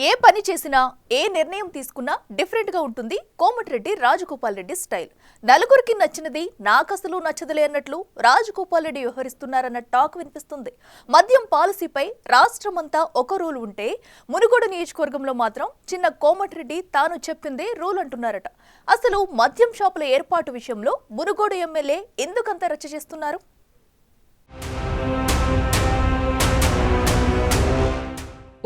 ఏ పని చేసినా ఏ నిర్ణయం తీసుకున్నా డిఫరెంట్ గా ఉంటుంది కోమటిరెడ్డి రాజగోపాల్ రెడ్డి స్టైల్. నలుగురికి నచ్చినది నాకసలు నచ్చదులే అన్నట్లు రాజగోపాల్ రెడ్డి వ్యవహరిస్తున్నారన్న టాక్ వినిపిస్తుంది. మద్యం పాలసీపై రాష్ట్రమంతా ఒక రూల్ ఉంటే మునుగోడు నియోజకవర్గంలో మాత్రం చిన్న కోమటిరెడ్డి తాను చెప్పిందే రూల్ అంటున్నారట. అసలు మద్యం షాపుల ఏర్పాటు విషయంలో మునుగోడు ఎమ్మెల్యే ఎందుకంత రచ్చ చేస్తున్నారు?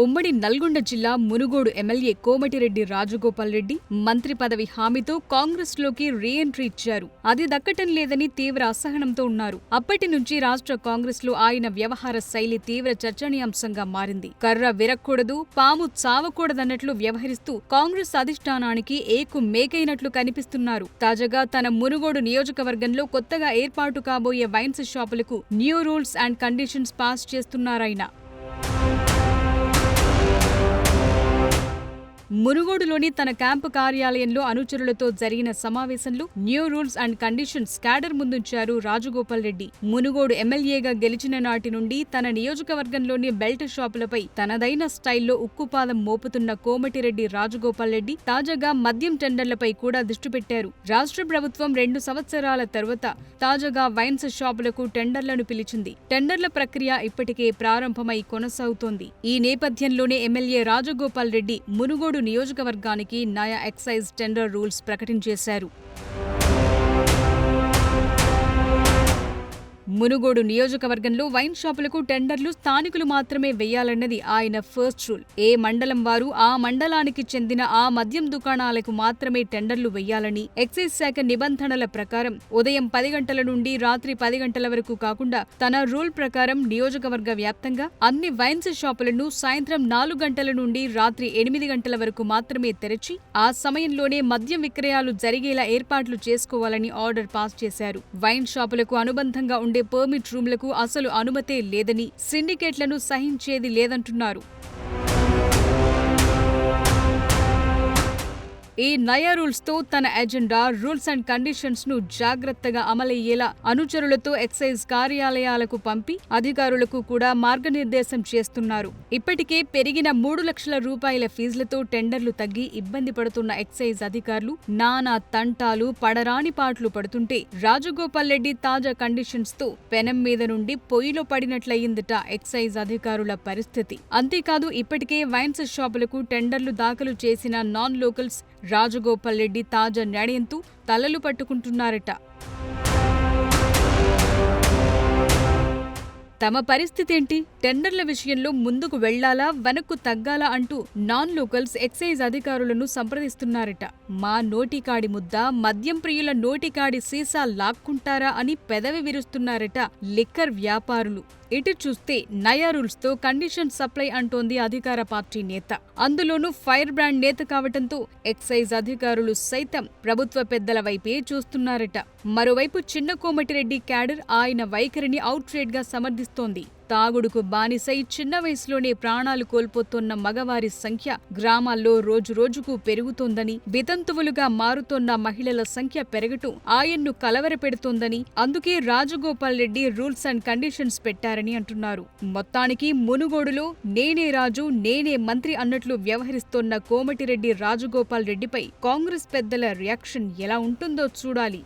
ఉమ్మడి నల్గొండ జిల్లా మునుగోడు ఎమ్మెల్యే కోమటిరెడ్డి రాజగోపాల్ రెడ్డి మంత్రి పదవి హామీతో కాంగ్రెస్ లోకి రీఎంట్రీ ఇచ్చారు. అది దక్కటం లేదని తీవ్ర అసహనంతో ఉన్నారు. అప్పటి నుంచి రాష్ట్ర కాంగ్రెస్ లో ఆయన వ్యవహార శైలి తీవ్ర చర్చనీయాంశంగా మారింది. కర్ర విరక్కూడదు, పాము చావకూడదన్నట్లు వ్యవహరిస్తూ కాంగ్రెస్ అధిష్టానానికి ఏకు మేకైనట్లు కనిపిస్తున్నారు. తాజాగా తన మునుగోడు నియోజకవర్గంలో కొత్తగా ఏర్పాటు కాబోయే వైన్స్ షాపులకు new rules and conditions pass చేస్తున్నారాయన. మునుగోడులోని తన క్యాంపు కార్యాలయంలో అనుచరులతో జరిగిన సమావేశంలో new rules and conditions cadre ముందుంచారు రాజగోపాల్ రెడ్డి. మునుగోడు ఎమ్మెల్యేగా గెలిచిన నాటి నుండి తన నియోజకవర్గంలోని బెల్ట్ షాపులపై తనదైన స్టైల్లో ఉక్కుపాదం మోపుతున్న కోమటిరెడ్డి రాజగోపాల్ రెడ్డి తాజాగా మద్యం టెండర్లపై కూడా దృష్టి పెట్టారు. రాష్ట్ర ప్రభుత్వం 2 సంవత్సరాల తర్వాత తాజాగా వైన్స్ షాపులకు టెండర్లను పిలిచింది. టెండర్ల ప్రక్రియ ఇప్పటికే ప్రారంభమై కొనసాగుతోంది. ఈ నేపథ్యంలోనే ఎమ్మెల్యే రాజగోపాల్ రెడ్డి మునుగోడు నియోజకవర్గానికి నయా ఎక్సైజ్ టెండర్ రూల్స్ ప్రకటించేశారు. మునుగోడు నియోజకవర్గంలో వైన్ షాపులకు టెండర్లు స్థానికులు మాత్రమే వేయాలన్నది ఆయన ఫస్ట్ రూల్. ఏ మండలం వారు ఆ మండలానికి చెందిన ఆ మద్యం దుకాణాలకు మాత్రమే టెండర్లు వేయాలని ఎక్సైజ్ శాఖ నిబంధనల ప్రకారం ఉదయం 10 గంటల నుండి రాత్రి 10 గంటల వరకు కాకుండా తన రూల్ ప్రకారం నియోజకవర్గ వ్యాప్తంగా అన్ని వైన్స్ షాపులను సాయంత్రం 4 గంటల నుండి రాత్రి 8 గంటల వరకు మాత్రమే తెరచి ఆ సమయంలోనే మద్యం విక్రయాలు జరిగేలా ఏర్పాట్లు చేసుకోవాలని ఆర్డర్ పాస్ చేశారు. వైన్ షాపులకు అనుబంధంగా ఉండే పర్మిట్ రూమ్లకు అసలు అనుమతే లేదని, సిండికేట్లను సహించేది లేదంటున్నారు. ఈ నయా రూల్స్ తో తన ఎజెండా రూల్స్ అండ్ కండిషన్స్ ను జాగ్రత్తగా అమలయ్యేలా అనుచరులతో ఎక్సైజ్ కార్యాలయాలకు పంపి అధికారులకు కూడా మార్గనిర్దేశం చేస్తున్నారు. ఇప్పటికే పెరిగిన 3 లక్షల రూపాయల ఫీజులతో టెండర్లు తగ్గి ఇబ్బంది పడుతున్న ఎక్సైజ్ అధికారులు నానా తంటాలు పడరాని పాట్లు పడుతుంటే రాజగోపాల్ రెడ్డి తాజా కండిషన్స్ తో పెనం మీద నుండి పొయ్యిలో పడినట్లయిందట ఎక్సైజ్ అధికారుల పరిస్థితి. అంతేకాదు ఇప్పటికే వైన్స్ షాపులకు టెండర్లు దాఖలు చేసిన నాన్ లోకల్స్ రాజగోపాల్ రెడ్డి తాజా నిర్ణయంతో తలలు పట్టుకుంటున్నారట. తమ పరిస్థితేంటి? టెండర్ల విషయంలో ముందుకు వెళ్లాలా వెనక్కు తగ్గాలా అంటూ నాన్ లోకల్స్ ఎక్సైజ్ అధికారులను సంప్రదిస్తున్నారట. మా నోటికాడి ముద్ద మద్యం ప్రియుల నోటికాడి సీసా లాక్కుంటారా అని పెదవి విరుస్తున్నారట లిక్కర్ వ్యాపారులు. ఇటు చూస్తే నయా రూల్స్ తో కండిషన్ సప్లై అంటోంది అధికార పార్టీ నేత. అందులోనూ ఫైర్ బ్రాండ్ నేత కావటంతో ఎక్సైజ్ అధికారులు సైతం ప్రభుత్వ పెద్దల వైపే చూస్తున్నారట. మరోవైపు చిన్న కోమటిరెడ్డి క్యాడర్ ఆయన వైఖరిని అవుట్ రైట్ గా సమర్థిస్తోంది. తాగుడుకు బానిసై చిన్న వయసులోనే ప్రాణాలు కోల్పోతున్న మగవారి సంఖ్య గ్రామాల్లో రోజురోజుకు పెరుగుతోందని, వితంతువులుగా మారుతోన్న మహిళల సంఖ్య పెరగటం ఆయన్ను కలవరపెడుతోందని, అందుకే Rajagopal Reddy rules and conditions పెట్టారని అంటున్నారు. మొత్తానికి మునుగోడులో నేనే రాజు నేనే మంత్రి అన్నట్లు వ్యవహరిస్తోన్న కోమటిరెడ్డి రాజగోపాల్ రెడ్డిపై కాంగ్రెస్ పెద్దల రియాక్షన్ ఎలా ఉంటుందో చూడాలి.